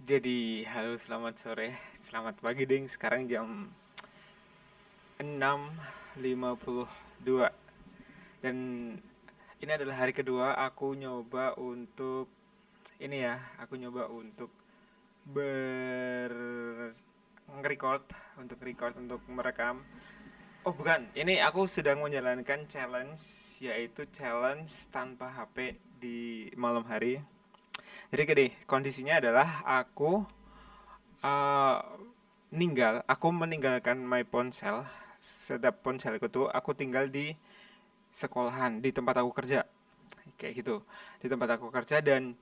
Jadi, halo selamat sore, selamat pagi ding. Sekarang jam 6.52 dan ini adalah hari kedua aku nyoba untuk aku nyoba untuk ber record untuk merekam. Oh, bukan. Ini aku sedang menjalankan challenge, yaitu challenge tanpa HP di malam hari. Jadi gini, kondisinya adalah uh, aku meninggalkan my ponsel. Sedap ponselku tuh aku tinggal di sekolahan, di tempat aku kerja, kayak gitu, di tempat aku kerja. Dan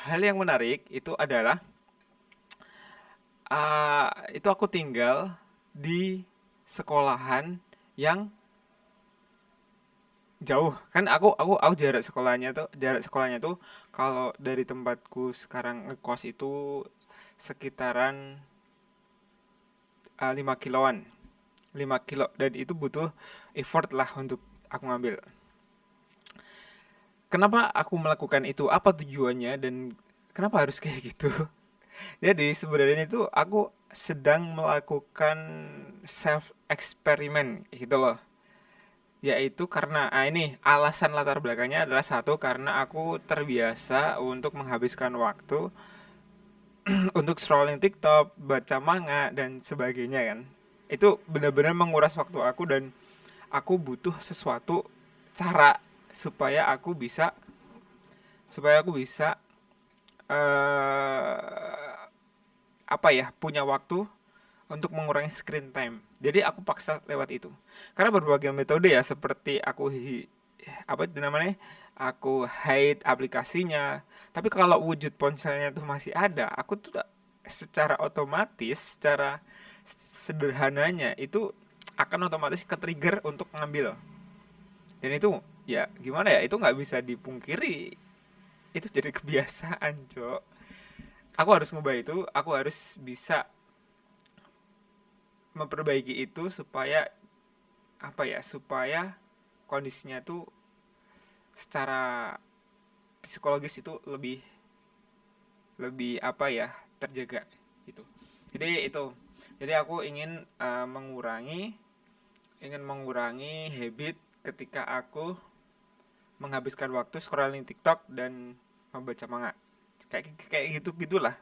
hal yang menarik itu adalah itu aku tinggal di sekolahan yang jauh. Kan aku jarak sekolahnya tuh kalau dari tempatku sekarang ngekos itu sekitaran 5 kiloan, 5 kilo, dan itu butuh effort lah untuk aku ngambil. Kenapa aku melakukan itu? Apa tujuannya dan kenapa harus kayak gitu? Jadi sebenarnya itu aku sedang melakukan self experiment gitu loh. Yaitu karena ini alasan latar belakangnya adalah satu, karena aku terbiasa untuk menghabiskan waktu untuk scrolling TikTok, baca manga dan sebagainya kan. Itu benar-benar menguras waktu aku, dan aku butuh sesuatu cara supaya aku bisa supaya aku bisa eh punya waktu untuk mengurangi screen time. Jadi aku paksa lewat itu. Karena berbagai metode ya, seperti apa itu namanya? Aku hide aplikasinya. Tapi kalau wujud ponselnya tuh masih ada, aku tuh secara otomatis, secara sederhananya itu akan otomatis ke-trigger untuk ngambil. Dan itu ya gimana ya? Itu nggak bisa dipungkiri. Itu jadi kebiasaan, Cok. Aku harus ngubah itu, aku harus bisa memperbaiki itu supaya supaya kondisinya tuh secara psikologis itu lebih lebih terjaga gitu. Jadi aku ingin mengurangi habit ketika aku menghabiskan waktu scrolling TikTok dan membaca manga, kayak kayak gitu gitulah.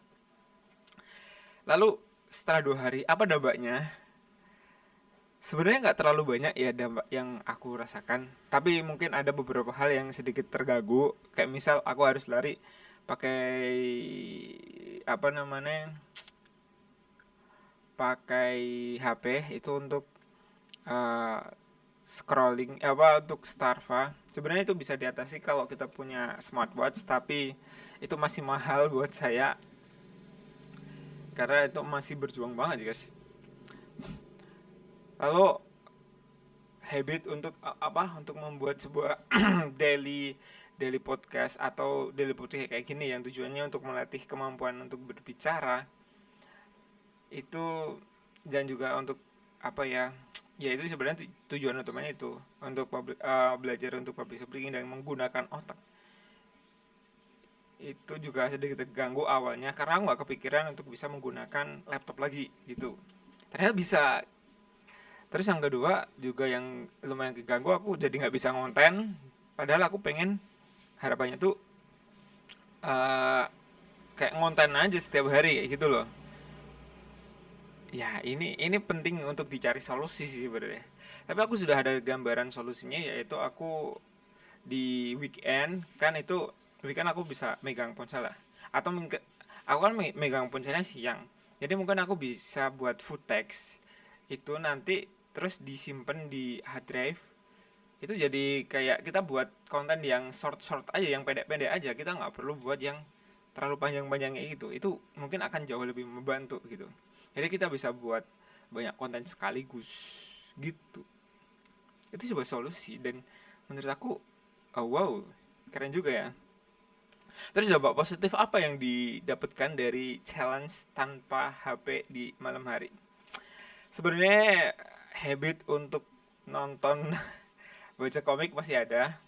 Lalu setelah 2 hari, apa dampaknya? Sebenarnya nggak terlalu banyak ya dampak yang aku rasakan, tapi mungkin ada beberapa hal yang sedikit terganggu. Kayak misal aku harus lari pakai apa namanya pakai HP itu untuk uh, scrolling, untuk Starva. Sebenarnya itu bisa diatasi kalau kita punya smartwatch, tapi itu masih mahal buat saya karena itu masih berjuang banget guys. Lalu habit untuk membuat sebuah daily daily podcast atau daily podcast kayak gini yang tujuannya untuk melatih kemampuan untuk berbicara itu, dan juga untuk apa ya itu sebenarnya tujuan utamanya itu untuk belajar untuk public speaking dan menggunakan otak. Itu juga sedikit terganggu awalnya karena aku nggak kepikiran untuk bisa menggunakan laptop lagi gitu, ternyata bisa. Terus yang kedua juga yang lumayan keganggu, aku jadi nggak bisa ngonten. Padahal aku pengen, harapannya tuh eh kayak ngonten aja setiap hari kayak gitu loh. Ya ini penting untuk dicari solusi sih sebenarnya. Tapi aku sudah ada gambaran solusinya, yaitu aku di weekend kan, aku bisa megang ponsel lah. Atau aku kan megang ponselnya siang. Jadi mungkin aku bisa buat food text itu nanti, terus disimpan di hard drive. Itu jadi kayak kita buat konten yang short aja, yang pendek-pendek aja. Kita nggak perlu buat yang terlalu panjang-panjangnya itu mungkin akan jauh lebih membantu gitu. Jadi kita bisa buat banyak konten sekaligus gitu. Itu sebuah solusi, dan menurut aku, oh wow, keren juga ya. Terus dampak positif apa yang didapatkan dari challenge tanpa HP di malam hari? Sebenarnya habit untuk nonton baca komik masih ada.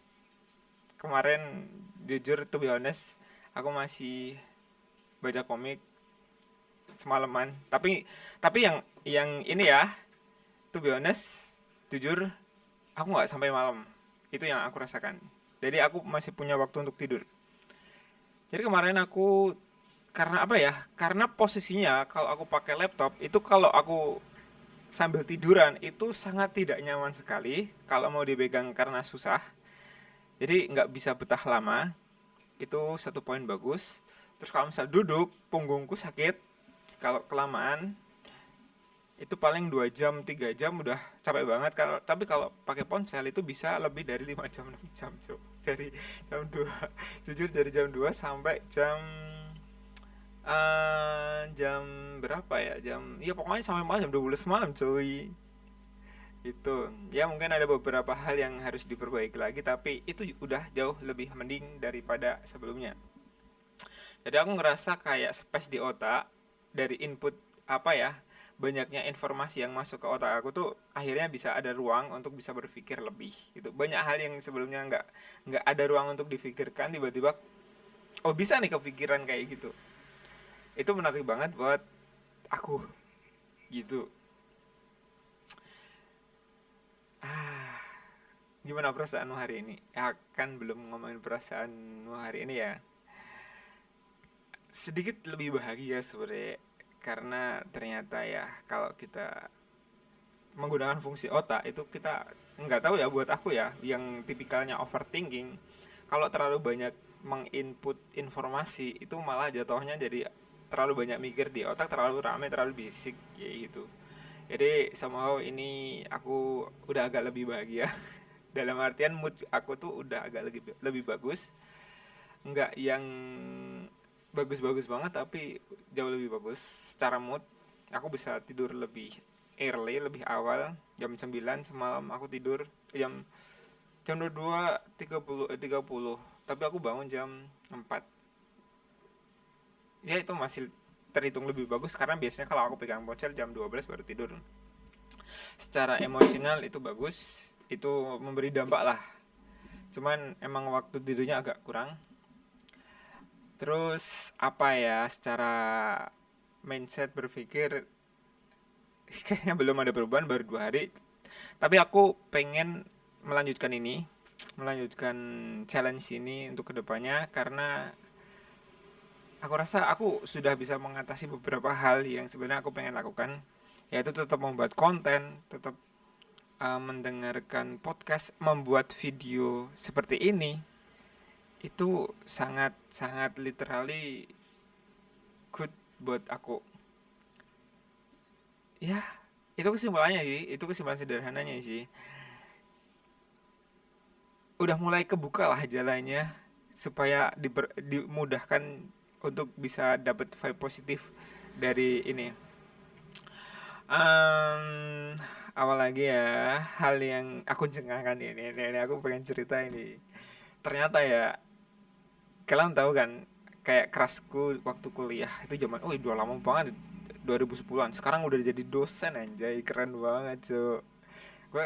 Kemarin jujur to be honest, aku masih baca komik semalaman. Tapi yang ini ya, to be honest, jujur aku nggak sampai malam. Itu yang aku rasakan. Jadi aku masih punya waktu untuk tidur. Jadi kemarin aku, karena apa ya? Karena posisinya kalau aku pakai laptop itu, kalau aku sambil tiduran itu sangat tidak nyaman sekali kalau mau dipegang karena susah. Jadi nggak bisa betah lama. Itu satu poin bagus. Terus kalau misal duduk, punggungku sakit kalau kelamaan. Itu paling 2 jam 3 jam udah capek banget. Tapi kalau pakai ponsel itu bisa lebih dari 5 jam 6 jam, Cuk. Dari jam 2 jujur dari jam 2 sampai jam berapa ya? Pokoknya sampai malam jam 12 malam, cuy. Itu ya, mungkin ada beberapa hal yang harus diperbaiki lagi, tapi itu udah jauh lebih mending daripada sebelumnya. Jadi aku ngerasa kayak space di otak dari input, apa ya, banyaknya informasi yang masuk ke otak aku tuh akhirnya bisa ada ruang untuk bisa berpikir lebih gitu. Banyak hal yang sebelumnya nggak ada ruang untuk difikirkan, tiba-tiba oh bisa nih kepikiran kayak gitu. Itu menarik banget buat aku gitu. ah Gimana perasaanmu hari ini? Ya kan belum ngomongin perasaanmu hari ini ya. Sedikit lebih bahagia sebenarnya, karena ternyata ya kalau kita menggunakan fungsi otak itu, kita nggak tahu ya, buat aku ya yang tipikalnya overthinking, kalau terlalu banyak menginput informasi itu malah jatuhnya jadi terlalu banyak mikir di otak, terlalu ramai, terlalu bisik kayak gitu. Jadi somehow ini aku udah agak lebih bahagia. Dalam artian mood aku tuh udah agak lebih bagus, nggak yang bagus-bagus banget tapi jauh lebih bagus secara mood. Aku bisa tidur lebih early, lebih awal, jam 9 semalam aku tidur jam jam 22.30, tapi aku bangun jam 4. Ya itu masih terhitung lebih bagus, karena biasanya kalau aku pegang ponsel jam 12 baru tidur. Secara emosional itu bagus, itu memberi dampak lah. Cuman emang waktu tidurnya agak kurang. Terus apa ya, secara mindset berpikir kayaknya belum ada perubahan, baru 2 hari. Tapi aku pengen melanjutkan challenge ini untuk kedepannya, karena aku rasa aku sudah bisa mengatasi beberapa hal yang sebenarnya aku pengen lakukan, yaitu tetap membuat konten, tetap mendengarkan podcast, membuat video seperti ini. Itu sangat sangat literally good buat aku. Ya, itu kesimpulannya sih, itu kesimpulan sederhananya sih. Udah mulai kebuka lah jalannya, supaya dimudahkan untuk bisa dapat vibe positif dari ini. um, Awal lagi ya, hal yang aku cengangkan ini aku pengen cerita ini. Ternyata ya, kalian tahu kan, kayak kerasku waktu kuliah itu zaman, oh udah lama banget, 2010-an. Sekarang udah jadi dosen, anjay, keren banget, cuy. Gue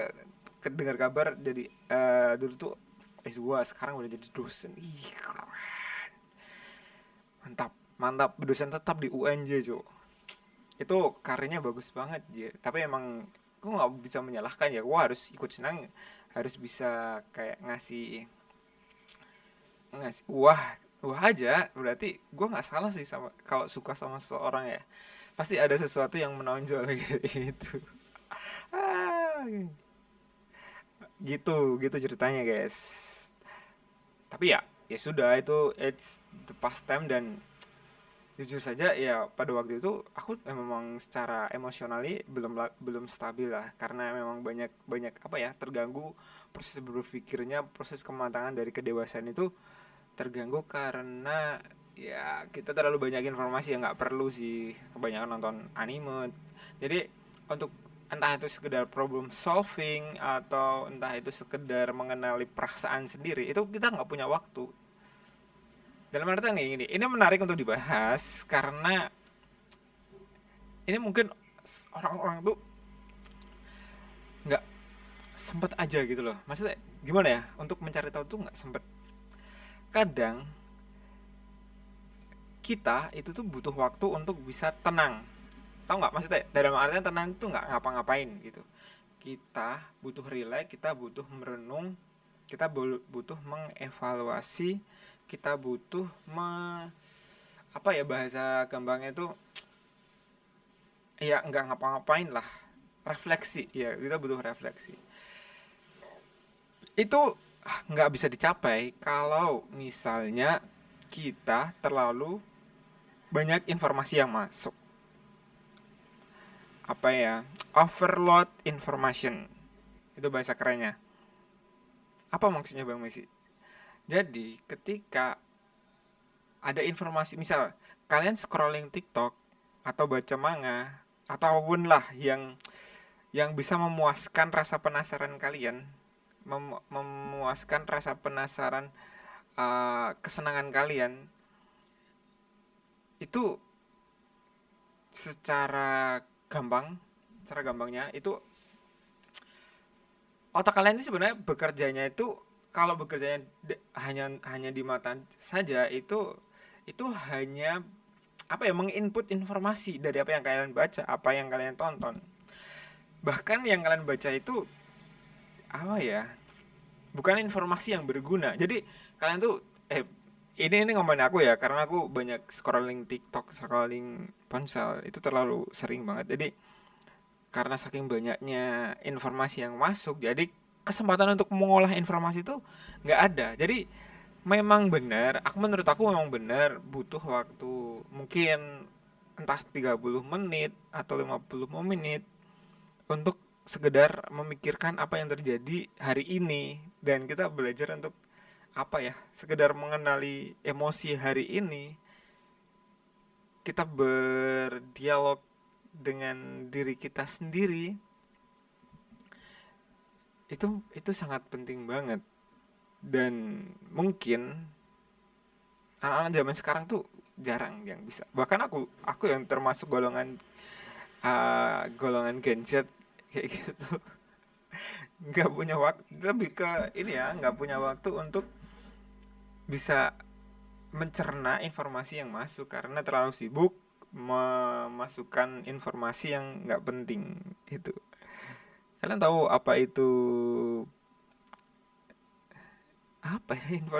dengar kabar jadi dulu tuh S2, sekarang udah jadi dosen. Ih, keren. Mantap, mantap, dosen tetap di UNJ, cuy. Itu karirnya bagus banget ya. Tapi emang gue nggak bisa menyalahkan ya, gue harus ikut senang, harus bisa kayak ngasih ngasih wah wah aja. Berarti gue nggak salah sih sama kalau suka sama seseorang ya, pasti ada sesuatu yang menonjol gitu. Ah, gitu gitu ceritanya, guys. Tapi ya, ya sudah, itu it's the past time. Dan jujur saja ya, pada waktu itu aku memang secara emosionali belum stabil lah, karena memang banyak banyak apa ya, terganggu proses berpikirnya, proses kematangan dari kedewasaan itu terganggu, karena ya kita terlalu banyak informasi yang nggak perlu sih, kebanyakan nonton anime. Jadi untuk entah itu sekedar problem solving atau entah itu sekedar mengenali perasaan sendiri, itu kita nggak punya waktu. Dalam artian nih, ini menarik untuk dibahas, karena ini mungkin orang-orang tuh nggak sempet aja gitu loh. Maksudnya gimana ya, untuk mencari tahu tuh nggak sempet. Kadang kita itu tuh butuh waktu untuk bisa tenang. Tahu nggak maksudnya? Dalam artian tenang itu nggak ngapa-ngapain gitu. Kita butuh relax, kita butuh merenung, kita butuh mengevaluasi, kita butuh apa ya bahasa gampangnya itu, ya nggak ngapa-ngapain lah, refleksi ya, kita butuh refleksi. Itu nggak bisa dicapai kalau misalnya kita terlalu banyak informasi yang masuk, apa ya, overload information, itu bahasa kerennya. Apa maksudnya Bang Messi? Jadi ketika ada informasi, misal kalian scrolling TikTok atau baca manga atau apapun lah yang bisa memuaskan rasa penasaran kalian, memuaskan rasa penasaran, kesenangan kalian, itu secara gampangnya itu otak kalian itu sebenarnya bekerjanya itu, kalau bekerjanya hanya di mata saja, itu hanya apa ya, menginput informasi dari apa yang kalian baca, apa yang kalian tonton. Bahkan yang kalian baca itu apa ya, bukan informasi yang berguna. Jadi kalian tuh ini ngomongin aku ya, karena aku banyak scrolling TikTok, scrolling ponsel itu terlalu sering banget. Jadi karena saking banyaknya informasi yang masuk, jadi kesempatan untuk mengolah informasi itu nggak ada. Jadi memang benar, menurut aku memang benar butuh waktu, mungkin entah 30 menit atau 50 menit untuk sekedar memikirkan apa yang terjadi hari ini, dan kita belajar untuk apa ya, sekedar mengenali emosi hari ini, kita berdialog dengan diri kita sendiri. Itu sangat penting banget, dan mungkin anak-anak zaman sekarang tuh jarang yang bisa. Bahkan aku yang termasuk golongan Gen Z kayak gitu, nggak punya waktu, lebih ke ini ya, nggak punya waktu untuk bisa mencerna informasi yang masuk karena terlalu sibuk memasukkan informasi yang nggak penting itu. Kalian tahu apa itu, apa ya, info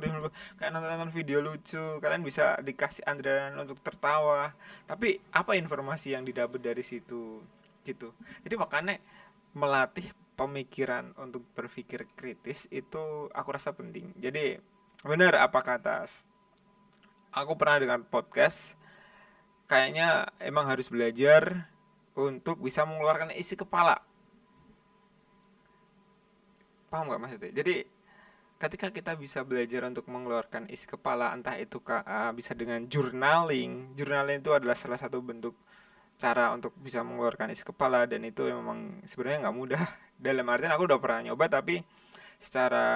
kayak nonton video lucu, kalian bisa dikasih andalan untuk tertawa, tapi apa informasi yang didapat dari situ gitu. Jadi makanya melatih pemikiran untuk berpikir kritis itu aku rasa penting. Jadi benar apa kata, aku pernah dengar podcast, kayaknya emang harus belajar untuk bisa mengeluarkan isi kepala. Paham nggak maksudnya? Jadi ketika kita bisa belajar untuk mengeluarkan isi kepala, entah itu bisa dengan journaling itu adalah salah satu bentuk cara untuk bisa mengeluarkan isi kepala, dan itu memang sebenarnya nggak mudah. Dalam artian aku udah pernah nyoba, tapi secara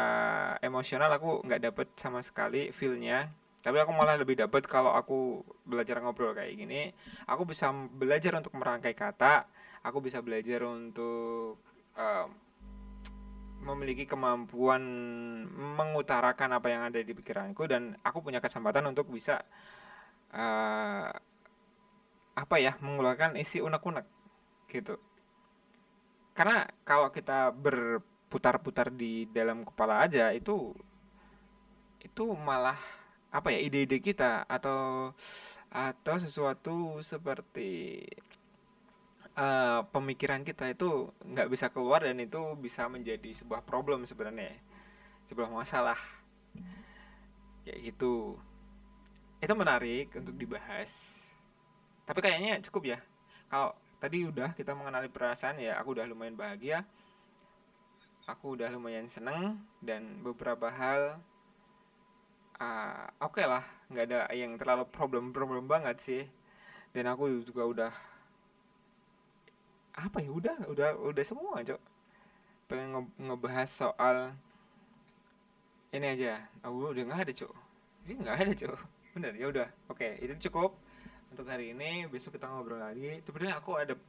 emosional aku nggak dapet sama sekali feelnya. Tapi aku malah lebih dapet kalau aku belajar ngobrol kayak gini. Aku bisa belajar untuk merangkai kata, aku bisa belajar untuk eh, memiliki kemampuan mengutarakan apa yang ada di pikiranku, dan aku punya kesempatan untuk bisa uh, apa ya, mengeluarkan isi unek-unek gitu. Karena kalau kita berputar-putar di dalam kepala aja, itu malah apa ya, ide-ide kita atau sesuatu seperti pemikiran kita itu nggak bisa keluar, dan itu bisa menjadi sebuah problem sebenarnya, sebuah masalah kayak gitu. Itu menarik untuk dibahas, tapi kayaknya cukup ya. Kalau tadi udah kita mengenali perasaan, ya aku udah lumayan bahagia, aku udah lumayan seneng, dan beberapa hal oke lah, nggak ada yang terlalu problem banget sih. Dan aku juga udah apa ya, udah semua cok, pengen ngebahas soal ini aja. Udah nggak ada cok, ini nggak ada cok, bener ya. Udah oke, itu cukup untuk hari ini. Besok kita ngobrol lagi. Sebenarnya aku ada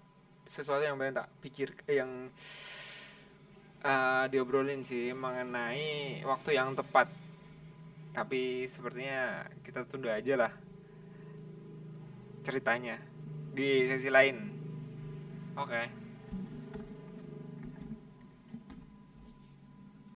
sesuatu yang pengen tak pikir, yang diobrolin sih, mengenai waktu yang tepat, tapi sepertinya kita tunda aja lah. ceritanya di sesi lain. Oke.